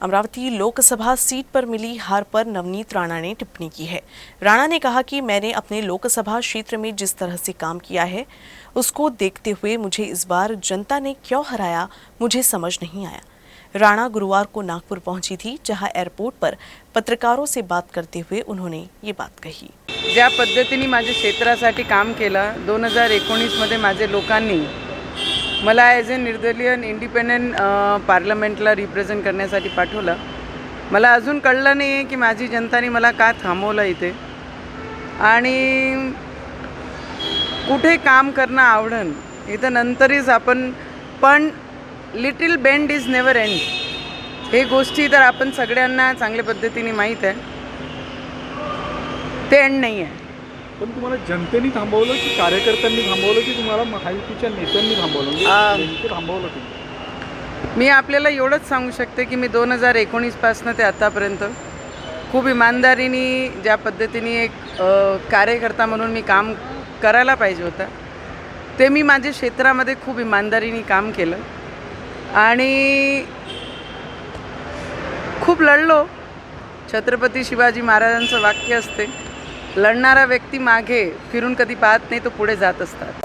Amravati Lok Sabha seat पर milli हार पर नवनीत राणा ने टिप्पणी की है। राणा ने कहा कि मैंने अपने लोकसभा क्षेत्र में जिस तरह से काम किया है उसको देखते हुए मुझे इस बार जनता ने क्यों हराया मुझे समझ नहीं आया। राणा गुरुवार को नागपुर पहुंची थी, जहां एयरपोर्ट पर पत्रकारों से बात करते हुए उन्होंने ये बात कही। ज्या पद्धतीने माझ्या क्षेत्रासाठी काम केलं 2019 मध्ये माझे लोकांनी मला ॲज ए निर्दलीय इंडिपेंडेंट पार्लमेंटला रिप्रेझेंट करण्यासाठी पाठवलं। मला अजून कळलं नाही आहे की माझी जनताने मला का थांबवलं इथे आणि कुठे काम करणं आवडन इथं नंतरच आपण पण little bend is never end हे गोष्टी तर आपण सगळ्यांना चांगल्या पद्धतीने माहीत आहे, ते एंड नाही आहे। पण तुम्हाला जनतेने थांबवलं की कार्यकर्त्यांनी थांबवलं की तुम्हाला महायुतीच्या नेत्यांनी थांबवलं, म्हणजे थांबवलं तुम्ही? मी आपल्याला एवढंच सांगू शकते की मी 2019 पासून ते आतापर्यंत खूप इमानदारीने ज्या पद्धतीने एक कार्यकर्ता म्हणून मी काम करायला पाहिजे होतं ते मी माझ्या क्षेत्रामध्ये खूप इमानदारीने काम केलं आणि खूप लढलो। छत्रपती शिवाजी महाराजांचं वाक्य असते, लढणारा व्यक्ती मागे फिरून कधी पाहत नाही, तो पुढे जात असतात।